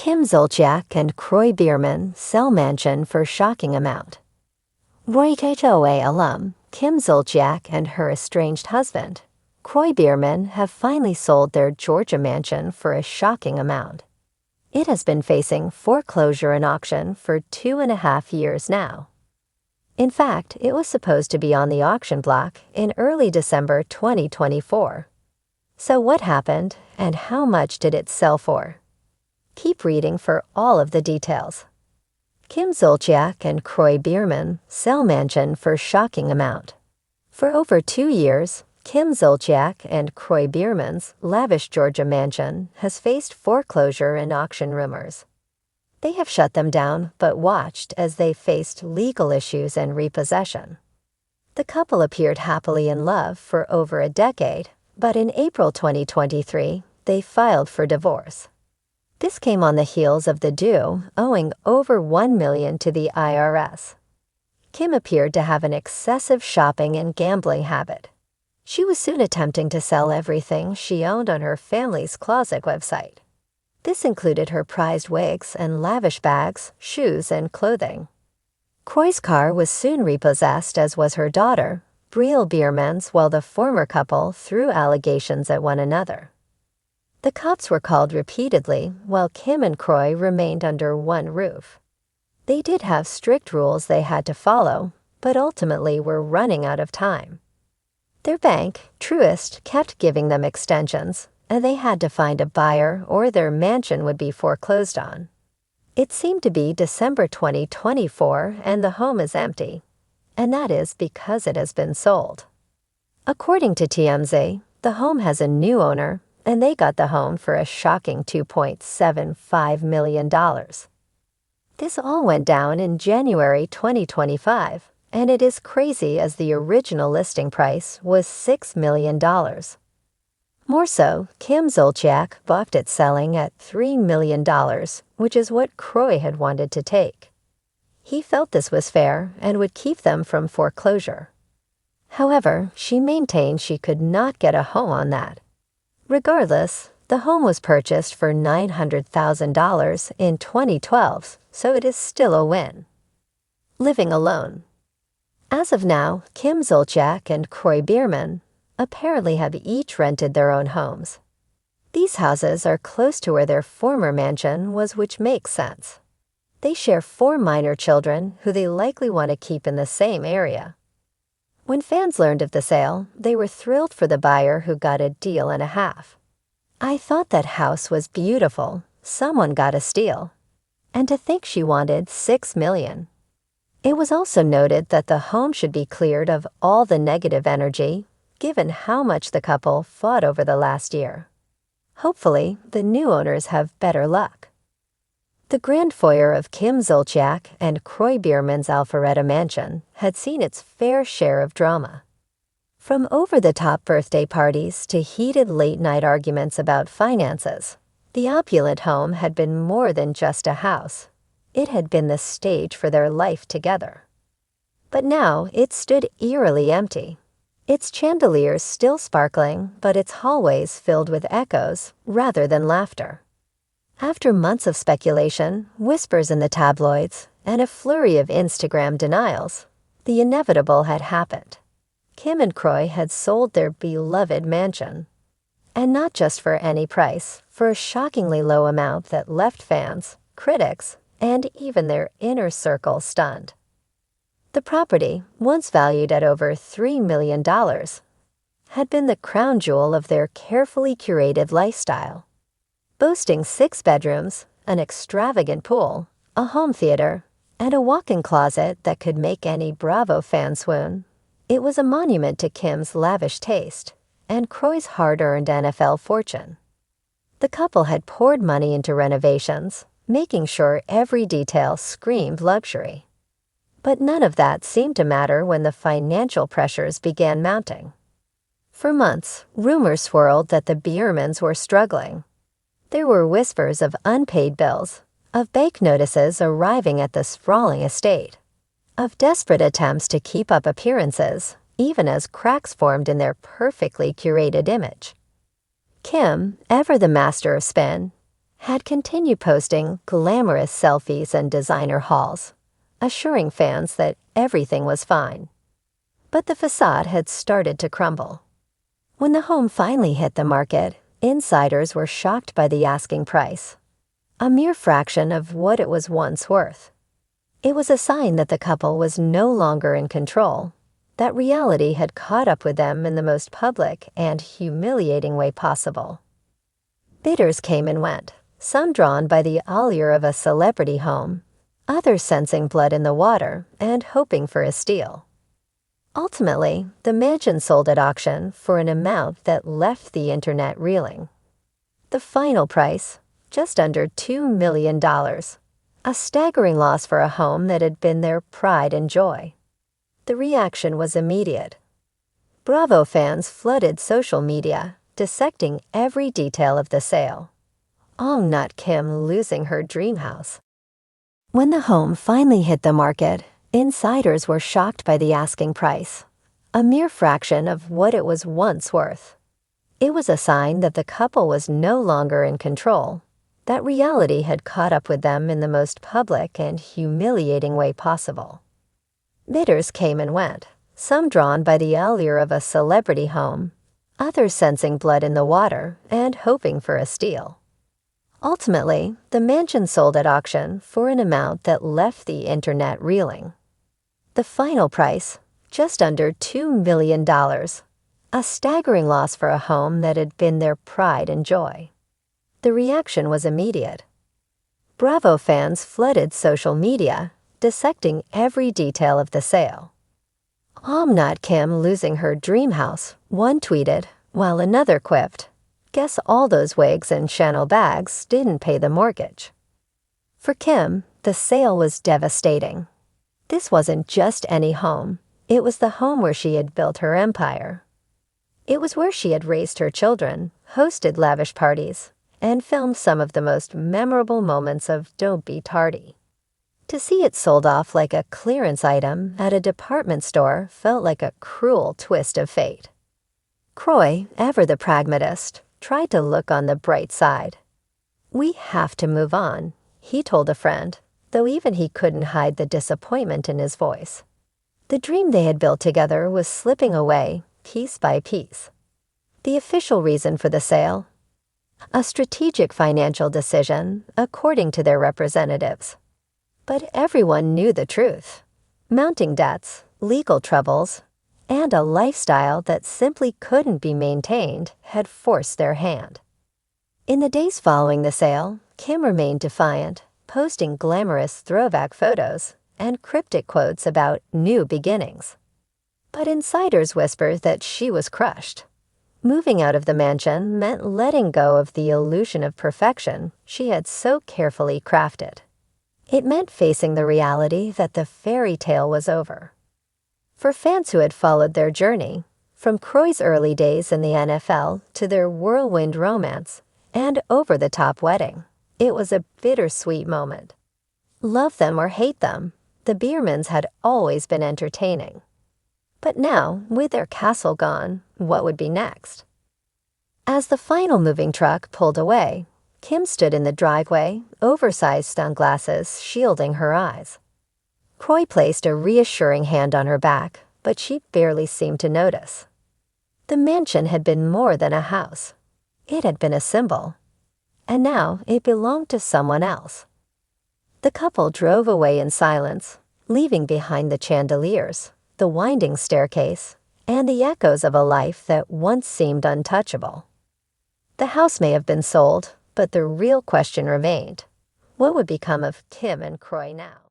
Kim Zolciak and Kroy Biermann sell mansion for shocking amount. Roy alum Kim Zolciak and her estranged husband, Kroy Biermann, have finally sold their Georgia mansion for a shocking amount. It has been facing foreclosure and auction for 2.5 years now. In fact, it was supposed to be on the auction block in early December 2024. So what happened, and how much did it sell for? Keep reading for all of the details. Kim Zolciak and Kroy Biermann sell mansion for shocking amount. For over 2 years, Kim Zolciak and Kroy Biermann's lavish Georgia mansion has faced foreclosure and auction rumors. They have shut them down but watched as they faced legal issues and repossession. The couple appeared happily in love for over a decade, but in April 2023, they filed for divorce. This came on the heels of the duo owing over $1 million to the IRS. Kim appeared to have an excessive shopping and gambling habit. She was soon attempting to sell everything she owned on her family's closet website. This included her prized wigs and lavish bags, shoes, and clothing. Kroy's car was soon repossessed, as was her daughter, Biermann's, while the former couple threw allegations at one another. The cops were called repeatedly while Kim and Kroy remained under one roof. They did have strict rules they had to follow, but ultimately were running out of time. Their bank, Truist, kept giving them extensions, and they had to find a buyer or their mansion would be foreclosed on. It seemed to be December 2024 and the home is empty, and that is because it has been sold. According to TMZ, the home has a new owner, and they got the home for a shocking $2.75 million. This all went down in January 2025, and it is crazy as the original listing price was $6 million. More so, Kim Zolciak balked at selling at $3 million, which is what Kroy had wanted to take. He felt this was fair and would keep them from foreclosure. However, she maintained she could not get a home on that. Regardless, the home was purchased for $900,000 in 2012, so it is still a win. Living alone. As of now, Kim Zolciak and Kroy Biermann apparently have each rented their own homes. These houses are close to where their former mansion was, which makes sense. They share 4 minor children who they likely want to keep in the same area. When fans learned of the sale, they were thrilled for the buyer who got a deal and a half. "I thought that house was beautiful. Someone got a steal." And to think she wanted $6 million. It was also noted that the home should be cleared of all the negative energy, given how much the couple fought over the last year. Hopefully, the new owners have better luck. The grand foyer of Kim Zolciak and Kroy Biermann's Alpharetta mansion had seen its fair share of drama. From over-the-top birthday parties to heated late-night arguments about finances, the opulent home had been more than just a house. It had been the stage for their life together. But now it stood eerily empty. Its chandeliers still sparkling, but its hallways filled with echoes rather than laughter. After months of speculation, whispers in the tabloids, and a flurry of Instagram denials, the inevitable had happened. Kim and Kroy had sold their beloved mansion. And not just for any price, for a shockingly low amount that left fans, critics, and even their inner circle stunned. The property, once valued at over $3 million, had been the crown jewel of their carefully curated lifestyle. Boasting 6 bedrooms, an extravagant pool, a home theater, and a walk-in closet that could make any Bravo fan swoon, it was a monument to Kim's lavish taste and Kroy's hard-earned NFL fortune. The couple had poured money into renovations, making sure every detail screamed luxury. But none of that seemed to matter when the financial pressures began mounting. For months, rumors swirled that the Biermanns were struggling. There were whispers of unpaid bills, of bank notices arriving at the sprawling estate, of desperate attempts to keep up appearances, even as cracks formed in their perfectly curated image. Kim, ever the master of spin, had continued posting glamorous selfies and designer hauls, assuring fans that everything was fine. But the facade had started to crumble. When the home finally hit the market, insiders were shocked by the asking price, a mere fraction of what it was once worth. It was a sign that the couple was no longer in control, that reality had caught up with them in the most public and humiliating way possible. Bidders came and went, some drawn by the allure of a celebrity home, others sensing blood in the water and hoping for a steal. Ultimately, the mansion sold at auction for an amount that left the internet reeling. The final price, just under $2 million, a staggering loss for a home that had been their pride and joy. The reaction was immediate. Bravo fans flooded social media, dissecting every detail of the sale. Not Kim losing her dream house. When the home finally hit the market, insiders were shocked by the asking price, a mere fraction of what it was once worth. It was a sign that the couple was no longer in control, that reality had caught up with them in the most public and humiliating way possible. Bidders came and went, some drawn by the allure of a celebrity home, others sensing blood in the water and hoping for a steal. Ultimately, the mansion sold at auction for an amount that left the internet reeling. The final price, just under $2 million, a staggering loss for a home that had been their pride and joy. The reaction was immediate. Bravo fans flooded social media, dissecting every detail of the sale. Not Kim losing her dream house, one tweeted, while another quipped, "Guess all those wigs and Chanel bags didn't pay the mortgage." For Kim, the sale was devastating. This wasn't just any home. It was the home where she had built her empire. It was where she had raised her children, hosted lavish parties, and filmed some of the most memorable moments of Don't Be Tardy. To see it sold off like a clearance item at a department store felt like a cruel twist of fate. Kroy, ever the pragmatist, tried to look on the bright side. "We have to move on," he told a friend, though even he couldn't hide the disappointment in his voice. The dream they had built together was slipping away, piece by piece. The official reason for the sale? A strategic financial decision, according to their representatives. But everyone knew the truth. Mounting debts, legal troubles, and a lifestyle that simply couldn't be maintained had forced their hand. In the days following the sale, Kim remained defiant, posting glamorous throwback photos and cryptic quotes about new beginnings. But insiders whispered that she was crushed. Moving out of the mansion meant letting go of the illusion of perfection she had so carefully crafted. It meant facing the reality that the fairy tale was over. For fans who had followed their journey, from Kroy's early days in the NFL to their whirlwind romance and over-the-top wedding, it was a bittersweet moment. Love them or hate them, the Biermanns had always been entertaining. But now, with their castle gone, what would be next? As the final moving truck pulled away, Kim stood in the driveway, oversized sunglasses shielding her eyes. Kroy placed a reassuring hand on her back, but she barely seemed to notice. The mansion had been more than a house. It had been a symbol. And now it belonged to someone else. The couple drove away in silence, leaving behind the chandeliers, the winding staircase, and the echoes of a life that once seemed untouchable. The house may have been sold, but the real question remained. What would become of Kim and Kroy now?